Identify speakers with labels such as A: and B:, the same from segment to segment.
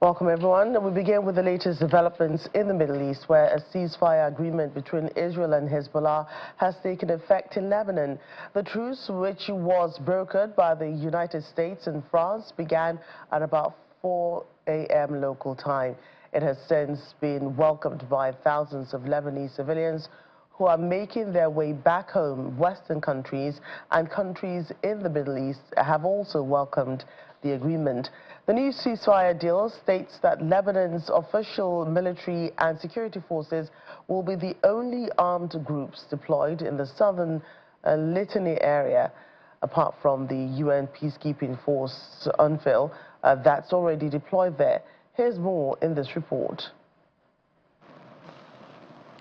A: Welcome, everyone. We begin with the latest developments in the Middle East, where a ceasefire agreement between Israel and Hezbollah has taken effect in Lebanon. The truce, which was brokered by the United States and France, began at about 4 a.m. local time. It has since been welcomed by thousands of Lebanese civilians who are making their way back home. Western countries and countries in the Middle East have also welcomed the agreement. The new ceasefire deal states that Lebanon's official military and security forces will be the only armed groups deployed in the southern Litani area, apart from the UN peacekeeping force, UNFIL, that's already deployed there. Here's more in this report.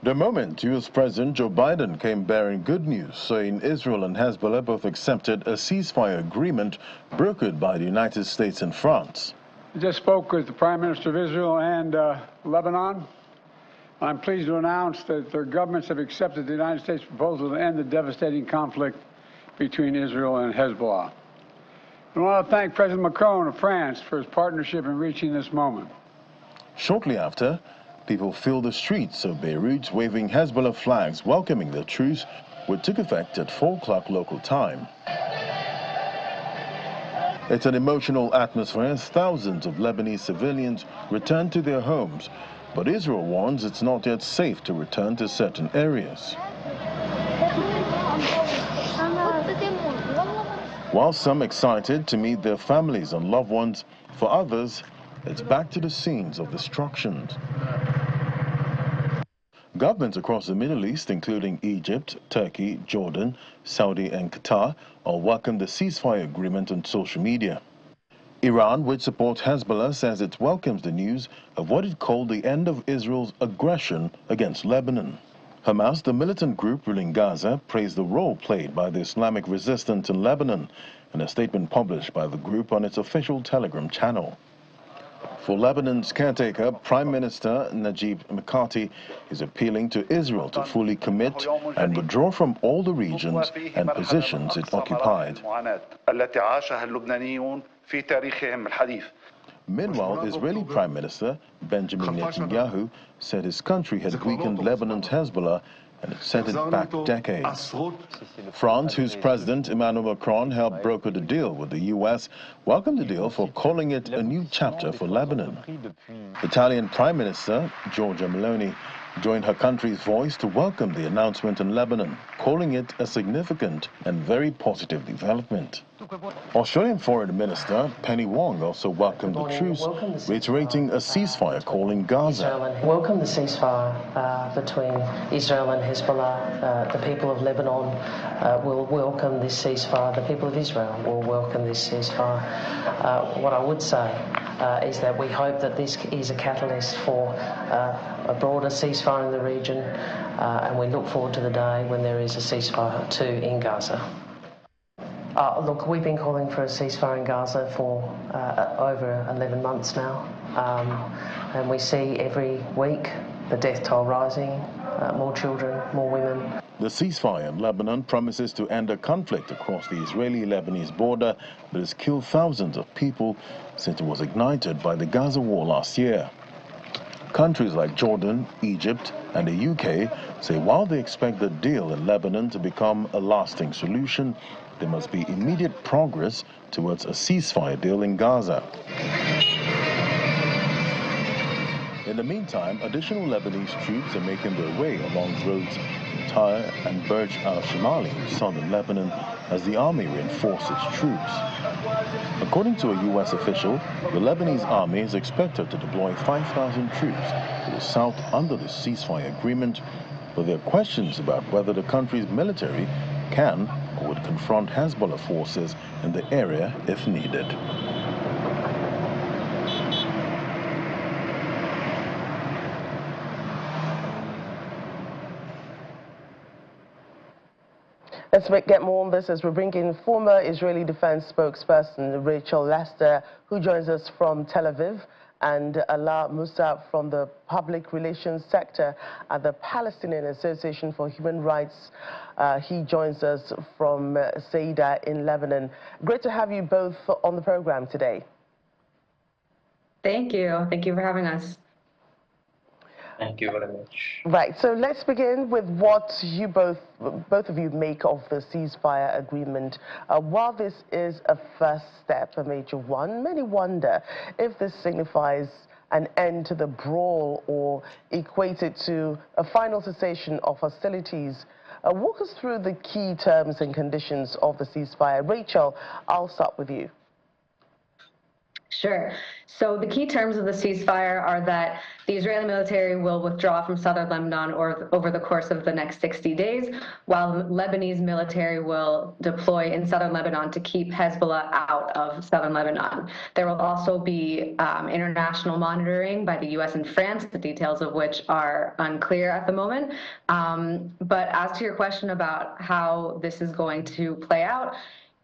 B: The moment U.S. President Joe Biden came bearing good news, saying Israel and Hezbollah both accepted a ceasefire agreement brokered by the United States and France.
C: I just spoke with the Prime Minister of Israel and Lebanon. I'm pleased to announce that their governments have accepted the United States proposal to end the devastating conflict between Israel and Hezbollah. I want to thank President Macron of France for his partnership in reaching this moment.
B: Shortly after, people filled the streets of Beirut waving Hezbollah flags welcoming the truce, which took effect at 4 o'clock local time. It's an emotional atmosphere as thousands of Lebanese civilians return to their homes, but Israel warns it's not yet safe to return to certain areas. While some excited to meet their families and loved ones, for others, it's back to the scenes of destruction. Governments across the Middle East, including Egypt, Turkey, Jordan, Saudi and Qatar, all welcomed the ceasefire agreement on social media. Iran, which supports Hezbollah, says it welcomes the news of what it called the end of Israel's aggression against Lebanon. Hamas, the militant group ruling Gaza, praised the role played by the Islamic resistance in Lebanon in a statement published by the group on its official Telegram channel. For Lebanon's caretaker, Prime Minister Najib Mikati is appealing to Israel to fully commit and withdraw from all the regions and positions it occupied. Meanwhile, Israeli Prime Minister Benjamin Netanyahu said his country had weakened Lebanon's Hezbollah and it set it back decades. France, whose President Emmanuel Macron helped broker the deal with the U.S., welcomed the deal for calling it a new chapter for Lebanon. Italian Prime Minister Giorgia Meloni joined her country's voice to welcome the announcement in Lebanon, calling it a significant and very positive development. Australian Foreign Minister Penny Wong also welcomed the truce, reiterating a ceasefire call in Gaza.
D: Welcome the ceasefire between Israel and Hezbollah. The people of Lebanon will welcome this ceasefire. The people of Israel will welcome this ceasefire. What I would say is that we hope that this is a catalyst for a broader ceasefire in the region, and we look forward to the day when there is a ceasefire too in Gaza. Look, we've been calling for a ceasefire in Gaza for over 11 months now, and we see every week the death toll rising, more children, more women.
B: The ceasefire in Lebanon promises to end a conflict across the Israeli-Lebanese border that has killed thousands of people since it was ignited by the Gaza war last year. Countries like Jordan, Egypt, and the UK say while they expect the deal in Lebanon to become a lasting solution, there must be immediate progress towards a ceasefire deal in Gaza. In the meantime, additional Lebanese troops are making their way along roads in Tyre and Burj al-Shimali in southern Lebanon as the army reinforces its troops. According to a U.S. official, the Lebanese army is expected to deploy 5,000 troops to the south under the ceasefire agreement, but there are questions about whether the country's military can or would confront Hezbollah forces in the area if needed.
A: Let's get more on this as we bring in former Israeli defense spokesperson Rachel Lester, who joins us from Tel Aviv, and Ala Musa from the public relations sector at the Palestinian Association for Human Rights. He joins us from Saida in Lebanon. Great to have you both on the program today.
E: Thank you. Thank you for having us.
F: Thank you very much.
A: Right, so let's begin with what you both of you make of the ceasefire agreement. While this is a first step, a major one, many wonder if this signifies an end to the brawl or equate it to a final cessation of hostilities. Walk us through the key terms and conditions of the ceasefire. Rachel, I'll start with you.
E: Sure. So the key terms of the ceasefire are that the Israeli military will withdraw from southern Lebanon over the course of the next 60 days, while the Lebanese military will deploy in southern Lebanon to keep Hezbollah out of southern Lebanon. There will also be international monitoring by the U.S. and France, the details of which are unclear at the moment. But as to your question about how this is going to play out,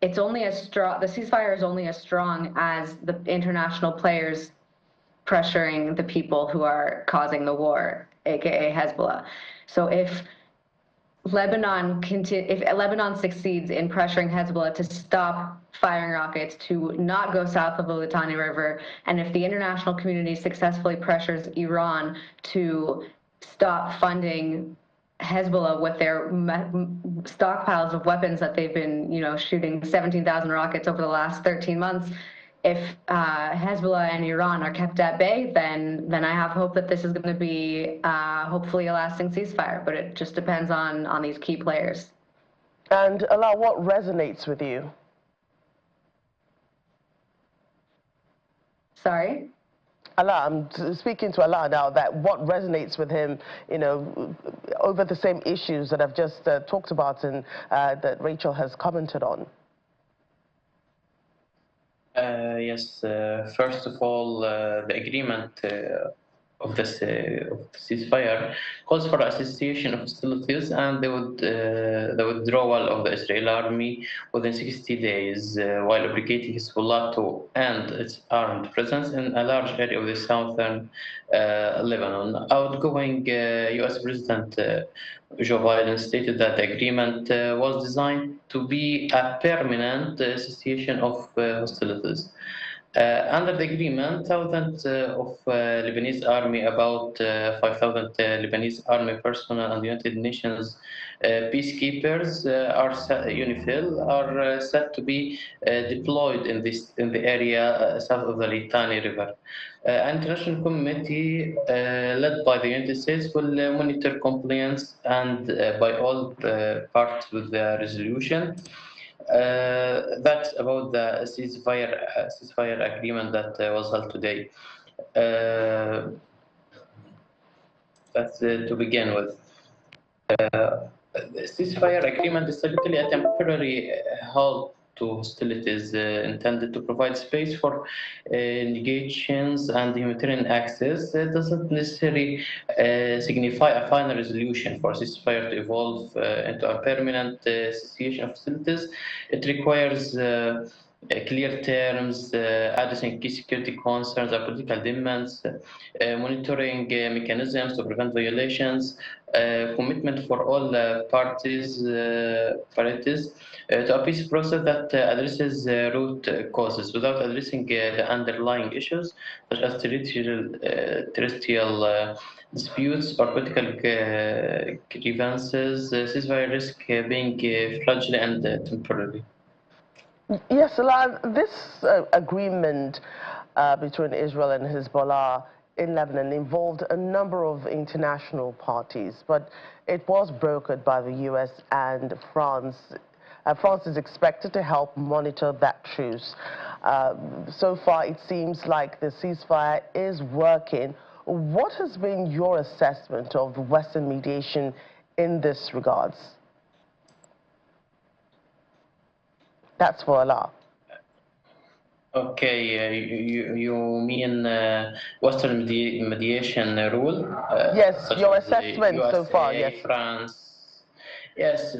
E: it's only as strong, the ceasefire is only as strong as the international players pressuring the people who are causing the war, aka Hezbollah. So if Lebanon succeeds in pressuring Hezbollah to stop firing rockets, to not go south of the Litani River, and if the international community successfully pressures Iran to stop funding Hezbollah with their stockpiles of weapons that they've been, shooting 17,000 rockets over the last 13 months. If Hezbollah and Iran are kept at bay, then I have hope that this is going to be hopefully a lasting ceasefire. But it just depends on these key players.
A: And Alaa, what resonates with you?
E: Sorry?
A: Alaa, I'm speaking to Alaa now, that what resonates with him, over the same issues that I've just talked about and that Rachel has commented on.
F: Yes, first of all, the agreement of the ceasefire calls for a cessation of hostilities and the withdrawal of the Israeli army within 60 days, while obligating Hezbollah to end its armed presence in a large area of the southern Lebanon. Outgoing U.S. President Joe Biden stated that the agreement was designed to be a permanent cessation of hostilities. Under the agreement, thousands of Lebanese army, about 5,000 Lebanese army personnel and United Nations peacekeepers UNIFIL are set to be deployed in the area south of the Litani River. An international committee led by the United States will monitor compliance and by all parts with the resolution. That's about the ceasefire agreement that was held today. That's to begin with. The ceasefire agreement is typically a temporary halt to hostilities intended to provide space for negotiations and humanitarian access. It doesn't necessarily signify a final resolution for ceasefire to evolve into a permanent cessation of hostilities. It requires clear terms, addressing key security concerns and political demands, monitoring mechanisms to prevent violations, commitment for all parties to a peace process that addresses root causes without addressing the underlying issues such as terrestrial disputes or political grievances. Ceasefire risk being fragile and temporary.
A: Yes, Alaa, this agreement between Israel and Hezbollah in Lebanon involved a number of international parties, but it was brokered by the U.S. and France. France is expected to help monitor that truce. So far, it seems like the ceasefire is working. What has been your assessment of Western mediation in this regards? That's for Alaa.
F: Okay, you mean Western mediation rule?
A: Yes, your assessment
F: USA,
A: so far, yes.
F: France. Yes,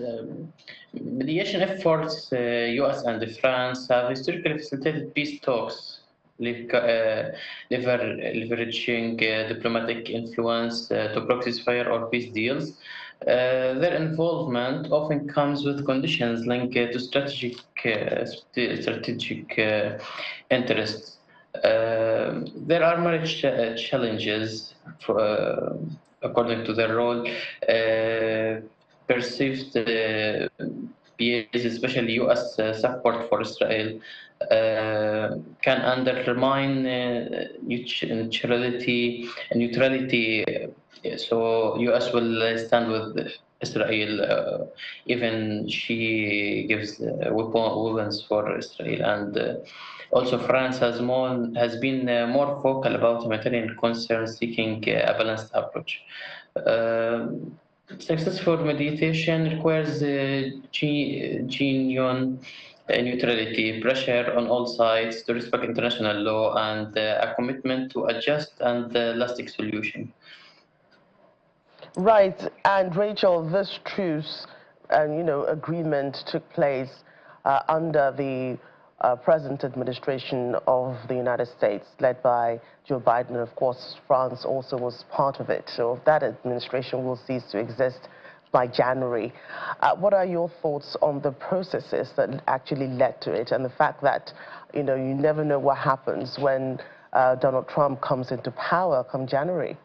F: mediation efforts, US and France have historically facilitated peace talks, leveraging diplomatic influence to proxy ceasefire or peace deals. Their involvement often comes with conditions linked to strategic interests. There are many challenges, according to their role. Perceived bias, especially U.S. Support for Israel, can undermine neutrality. So U.S. will stand with Israel, even she gives weapons for Israel, and also France has been more vocal about humanitarian concerns, seeking a balanced approach. Successful mediation requires genuine neutrality, pressure on all sides to respect international law, and a commitment to a just and lasting solution.
A: Right, and Rachel, this truce and agreement took place under the present administration of the United States, led by Joe Biden. And of course, France also was part of it. So that administration will cease to exist by January. What are your thoughts on the processes that actually led to it, and the fact that you never know what happens when Donald Trump comes into power come January?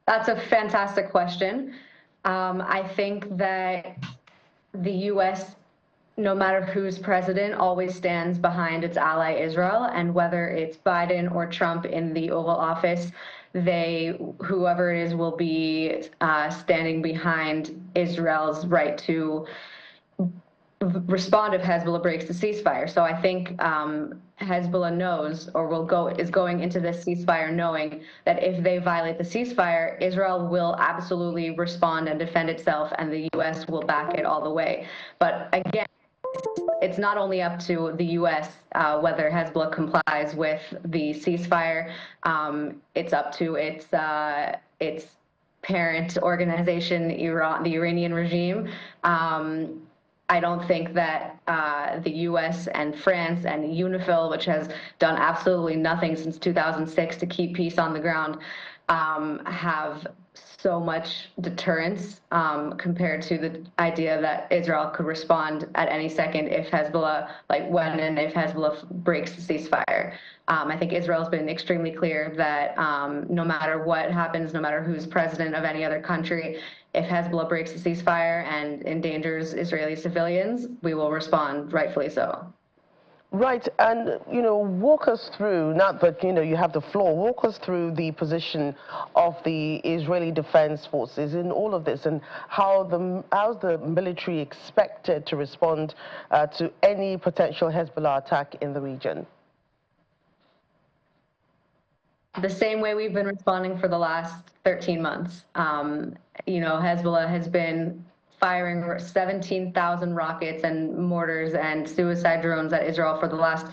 E: That's a fantastic question. I think that the U.S., no matter who's president, always stands behind its ally Israel, and whether it's Biden or Trump in the Oval Office, whoever it is, will be standing behind Israel's right to respond if Hezbollah breaks the ceasefire. So I think Hezbollah knows, or is going into this ceasefire knowing that if they violate the ceasefire, Israel will absolutely respond and defend itself, and the U.S. will back it all the way. But again, it's not only up to the U.S. Whether Hezbollah complies with the ceasefire. It's up to its parent organization, Iran, the Iranian regime. I don't think that the U.S. and France and UNIFIL, which has done absolutely nothing since 2006 to keep peace on the ground, have so much deterrence compared to the idea that Israel could respond at any second if Hezbollah, when and if Hezbollah breaks the ceasefire. I think Israel's been extremely clear that no matter what happens, no matter who's president of any other country, if Hezbollah breaks the ceasefire and endangers Israeli civilians, we will respond, rightfully so.
A: Right, and walk us through, not that you have the floor, walk us through the position of the Israeli Defense Forces in all of this, and how's the military expected to respond to any potential Hezbollah attack in the region?
E: The same way we've been responding for the last 13 months. Hezbollah has been firing 17,000 rockets and mortars and suicide drones at Israel for the last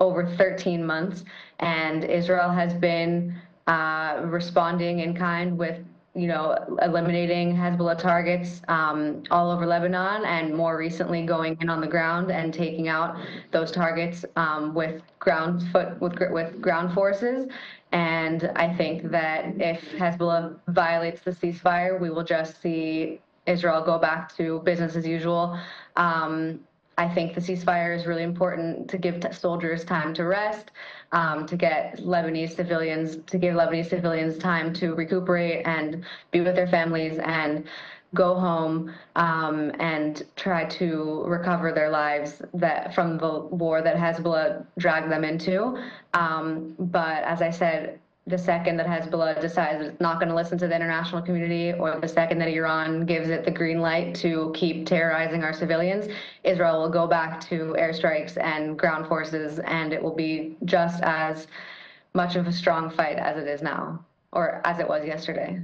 E: over 13 months. And Israel has been responding in kind with, eliminating Hezbollah targets all over Lebanon, and more recently going in on the ground and taking out those targets with ground forces. And I think that if Hezbollah violates the ceasefire, we will just see Israel go back to business as usual. I think the ceasefire is really important to give soldiers time to rest, to give Lebanese civilians time to recuperate and be with their families and go home and try to recover their lives from the war that Hezbollah dragged them into. But as I said, the second that Hezbollah decides it's not going to listen to the international community, or the second that Iran gives it the green light to keep terrorizing our civilians, Israel will go back to airstrikes and ground forces, and it will be just as much of a strong fight as it is now, or as it was yesterday.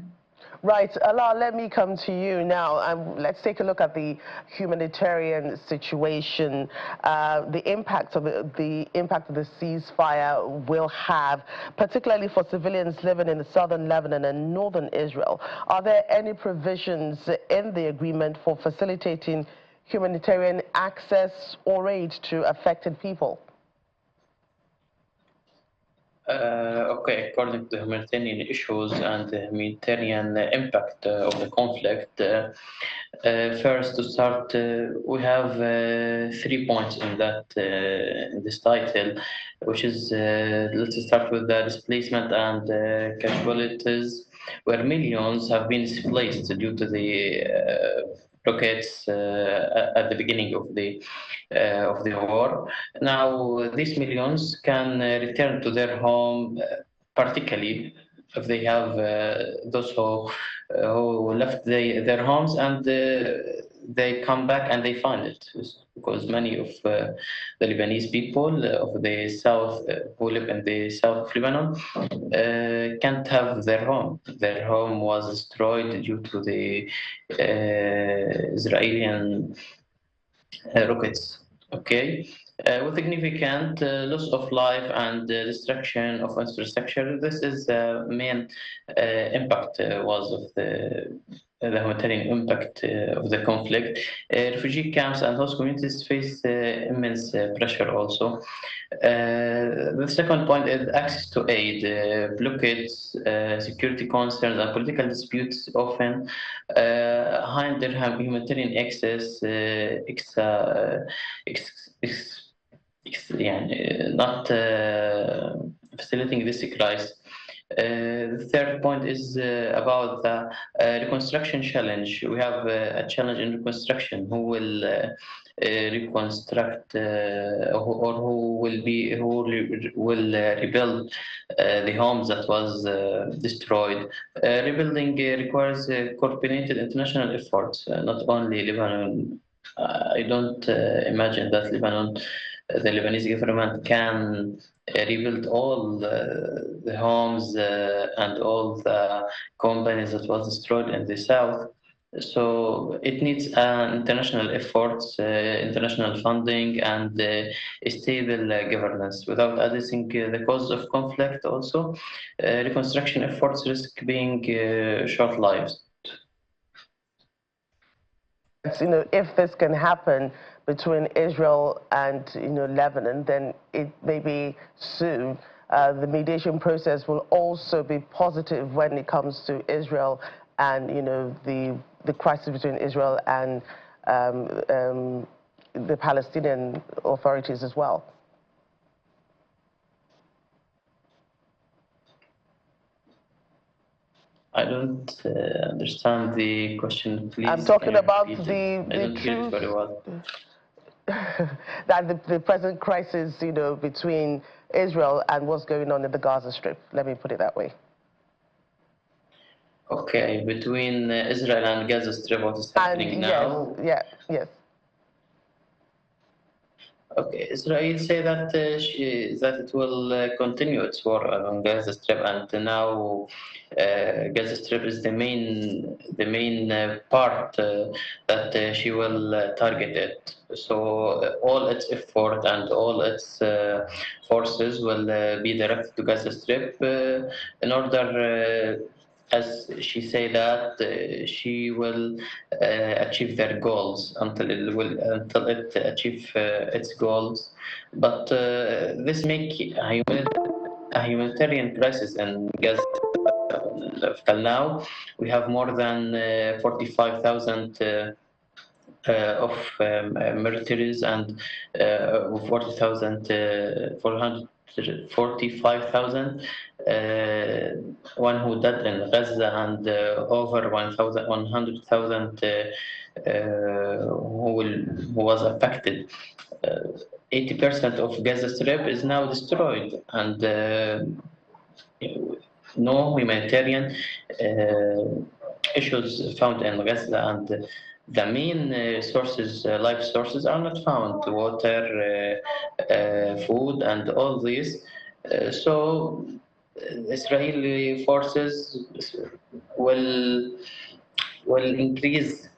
A: Right, Allah, let me come to you now. Let's take a look at the humanitarian situation, the impact of the ceasefire will have, particularly for civilians living in southern Lebanon and northern Israel. Are there any provisions in the agreement for facilitating humanitarian access or aid to affected people?
F: Okay, according to the humanitarian issues and the humanitarian impact of the conflict, first to start, we have 3 points in that in this title, which is let's start with the displacement and casualties, where millions have been displaced due to the rockets at the beginning of the war. Now, these millions can return to their home, particularly if they have those who left their homes and they come back and they find it. Because many of the Lebanese people of the south who live in the south of Lebanon can't have their home. Their home was destroyed due to the Israeli rockets. Okay, with significant loss of life and destruction of infrastructure. This is the main impact was of the humanitarian impact of the conflict. Refugee camps and host communities face immense pressure also. The second point is access to aid. Blockades, security concerns, and political disputes often hinder humanitarian access, يعني not facilitating this crisis. The third point is about the reconstruction challenge. We have a challenge in reconstruction. Who will reconstruct or who will rebuild the homes that was destroyed? Rebuilding requires coordinated international efforts, not only Lebanon. I don't imagine that the Lebanese government can rebuild all the homes and all the companies that was destroyed in the south. So it needs international efforts, international funding, and stable governance. Without addressing the cause of conflict, also reconstruction efforts risk being short-lived.
A: If this can happen between Israel and Lebanon, then it may be soon. The mediation process will also be positive when it comes to Israel and the crisis between Israel and the Palestinian authorities as well.
F: I don't understand the question, please.
A: I'm talking about
F: I
A: the
F: don't hear it very well.
A: That the present crisis, between Israel and what's going on in the Gaza Strip. Let me put it that way.
F: Okay, between Israel and Gaza Strip, what is happening now?
A: Yes.
F: Okay, Israel say that that it will continue its war on Gaza Strip, and now Gaza Strip is the main part that she will target it. So all its effort and all its forces will be directed to Gaza Strip in order. As she say that she will achieve their goals until it achieve its goals, but this make a humanitarian crisis in Gaza. Till now, we have more than 45,000 of militaries and 445,000 one who died in Gaza and over 100,000 who was affected. 80% of Gaza Strip is now destroyed, and no humanitarian issues found in Gaza, and the main sources, life sources, are not found: water, food, and all these. So Israeli forces will increase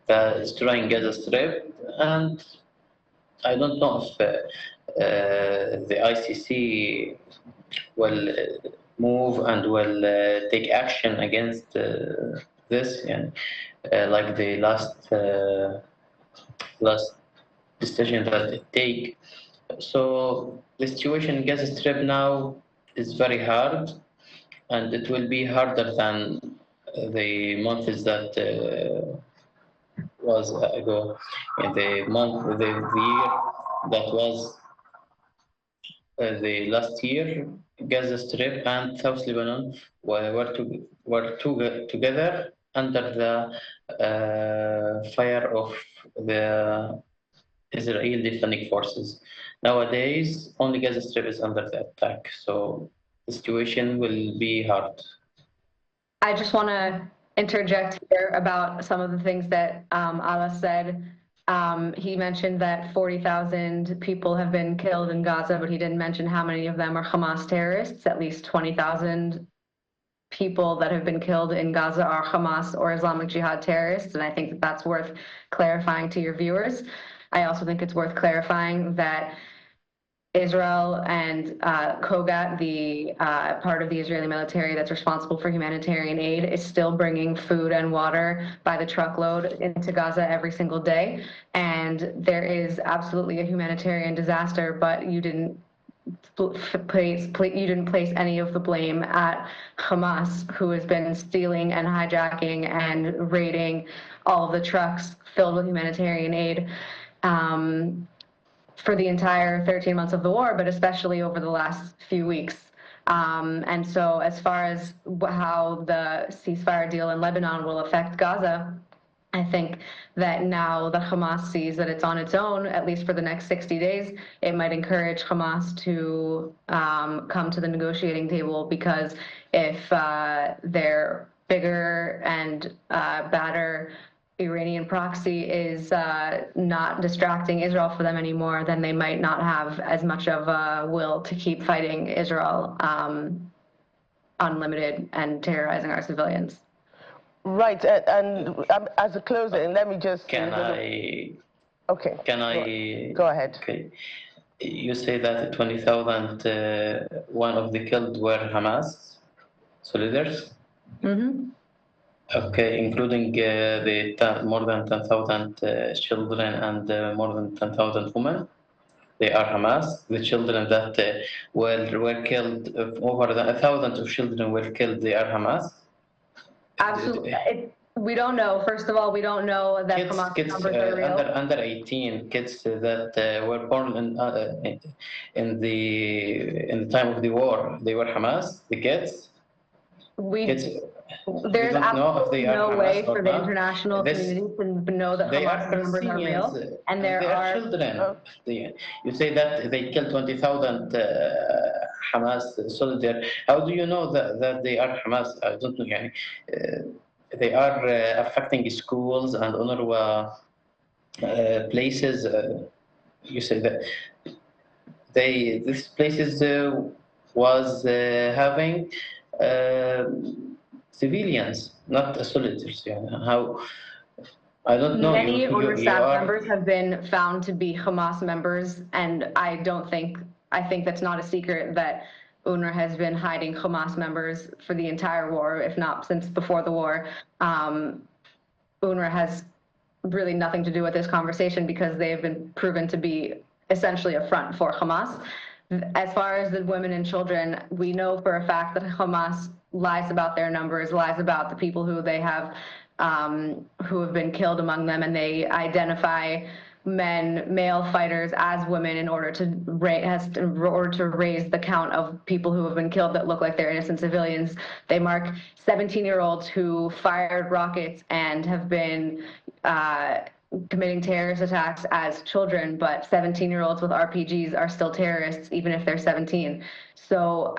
F: the destroying Gaza Strip, and I don't know if the ICC will move and will take action against this, and like the last decision that it take. So the situation in Gaza Strip now is very hard, and it will be harder than the months that was ago. In the year that was the last year, Gaza Strip and South Lebanon were together under the fire of the Israeli defending forces. Nowadays, only Gaza Strip is under the attack, so the situation will be hard.
E: I just want to interject here about some of the things that Ala said. He mentioned that 40,000 people have been killed in Gaza, but he didn't mention how many of them are Hamas terrorists. At least 20,000 people that have been killed in Gaza are Hamas or Islamic Jihad terrorists, and I think that that's worth clarifying to your viewers. I also think it's worth clarifying that Israel and Kogat, the part of the Israeli military that's responsible for humanitarian aid, is still bringing food and water by the truckload into Gaza every single day. And there is absolutely a humanitarian disaster, but you didn't place any of the blame at Hamas, who has been stealing and hijacking and raiding all of the trucks filled with humanitarian aid for the entire 13 months of the war, but especially over the last few weeks. And so as far as how the ceasefire deal in Lebanon will affect Gaza, I think that now that Hamas sees that it's on its own, at least for the next 60 days, it might encourage Hamas to come to the negotiating table, because if their bigger and badder Iranian proxy is not distracting Israel for them anymore, then they might not have as much of a will to keep fighting Israel unlimited and terrorizing our civilians.
A: Right, and as a closing, let me just...
F: Okay.
A: Can I... Go ahead.
F: Okay. You say that 20,000, one of the killed were Hamas soldiers?
E: Mm-hmm.
F: Okay, including the more than 10,000 children and more than 10,000 women. They are Hamas. The children that were killed, over 1,000 of children were killed, they are Hamas.
E: Absolutely. We don't know. First of all, we don't know that Hamas numbers are real.
F: Under 18 kids that were born in the time of the war, they were Hamas. The kids.
E: There's absolutely no way for the international community to know that Hamas numbers are real, and there are
F: children. You say that they killed 20,000 Hamas soldiers. How do you know that they are Hamas? I don't know. They are affecting schools and UNRWA places. You say that these places was having civilians, not soldiers. How? I don't know.
E: Many UNRWA staff members have been found to be Hamas members, and I think that's not a secret that UNRWA has been hiding Hamas members for the entire war, if not since before the war. UNRWA has really nothing to do with this conversation because they have been proven to be essentially a front for Hamas. As far as the women and children, we know for a fact that Hamas lies about their numbers, lies about the people who they have, who have been killed among them, and they identify male fighters as women in order to raise the count of people who have been killed that look like they're innocent civilians. They mark 17-year-olds who fired rockets and have been committing terrorist attacks as children, but 17-year-olds with RPGs are still terrorists even if they're 17. So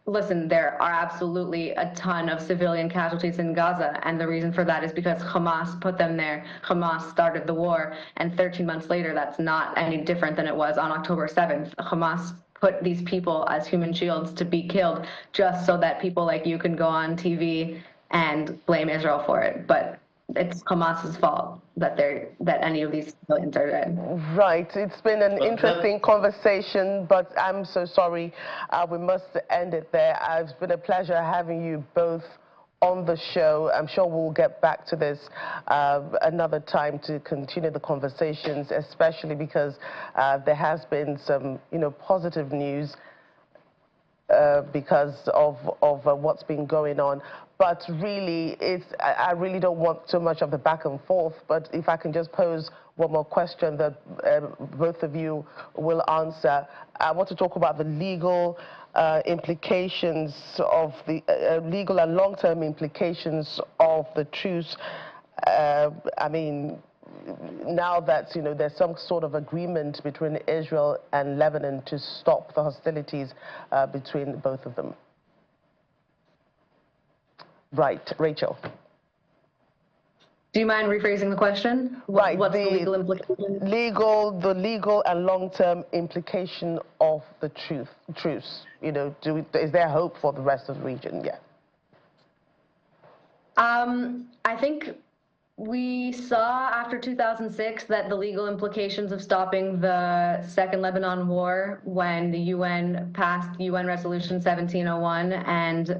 E: listen, there are absolutely a ton of civilian casualties in Gaza, and the reason for that is because Hamas put them there. Hamas started the war, and 13 months later, that's not any different than it was on October 7th. Hamas put these people as human shields to be killed just so that people like you can go on TV and blame Israel for it. But it's Hamas's fault that any of these civilians are dead.
A: Right. It's been an interesting conversation, but I'm so sorry. We must end it there. It's been a pleasure having you both on the show. I'm sure we'll get back to this another time to continue the conversations, especially because there has been some, positive news because of what's been going on. But really, I really don't want so much of the back and forth, but if I can just pose one more question that both of you will answer. I want to talk about the legal implications of the legal and long-term implications of the truce. I mean, now that there's some sort of agreement between Israel and Lebanon to stop the hostilities between both of them. Right, Rachel.
E: Do you mind rephrasing the question?
A: Right,
E: what's the legal implication?
A: The legal and long-term implication of the truce. Is there hope for the rest of the region? Yeah.
E: I think we saw after 2006 that the legal implications of stopping the Second Lebanon War, when the UN passed UN Resolution 1701 and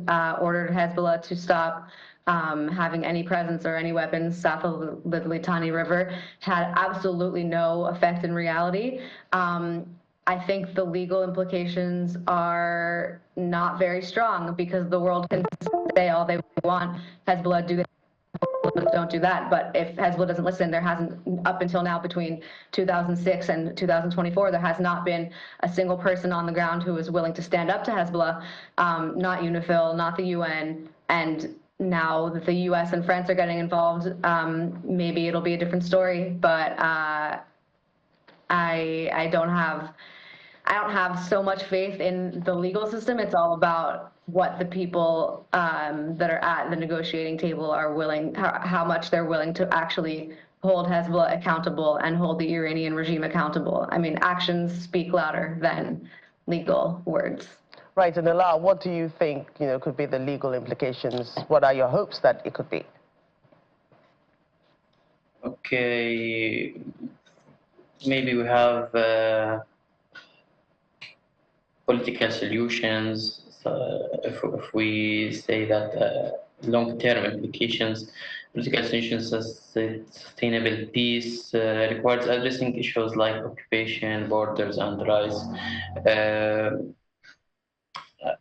E: ordered Hezbollah to stop having any presence or any weapons south of the Litani River, had absolutely no effect in reality. I think the legal implications are not very strong, because the world can say all they want, Hezbollah do this, don't do that. But if Hezbollah doesn't listen, there hasn't, up until now, between 2006 and 2024, there has not been a single person on the ground who is willing to stand up to Hezbollah, not UNIFIL, not the UN. And now that the US and France are getting involved, maybe it'll be a different story. But I don't have so much faith in the legal system. It's all about what the people that are at the negotiating table are willing, how much they're willing to actually hold Hezbollah accountable and hold the Iranian regime accountable. I mean, actions speak louder than legal words.
A: Right, and Alaa, what do you think could be the legal implications? What are your hopes that it could be?
F: Okay, maybe we have political solutions. If we say that long-term implications, political solutions as sustainable peace requires addressing issues like occupation, borders, and rise.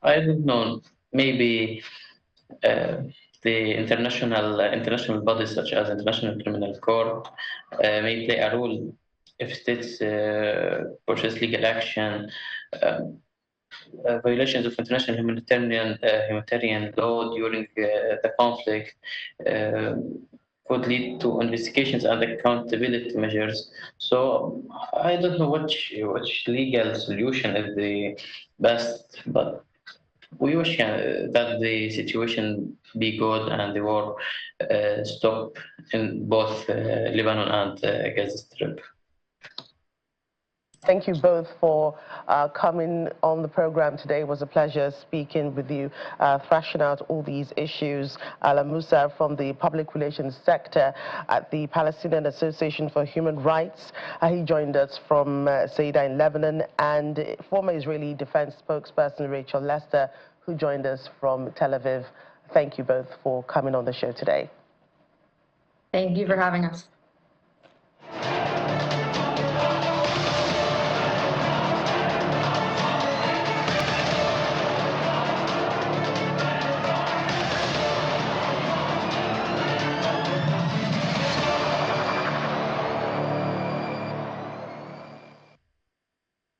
F: I don't know. Maybe the international bodies such as International Criminal Court may play a role if states process legal action. Violations of international humanitarian law during the conflict could lead to investigations and accountability measures. So I don't know which legal solution is the best, but we wish that the situation be good and the war stop in both Lebanon and Gaza Strip.
A: Thank you both for coming on the program today. It was a pleasure speaking with you, thrashing out all these issues. Ala Musa from the Public Relations Sector at the Palestinian Association for Human Rights. He joined us from Saida in Lebanon, and former Israeli Defense spokesperson Rachel Lester, who joined us from Tel Aviv. Thank you both for coming on the show today.
E: Thank you for having us.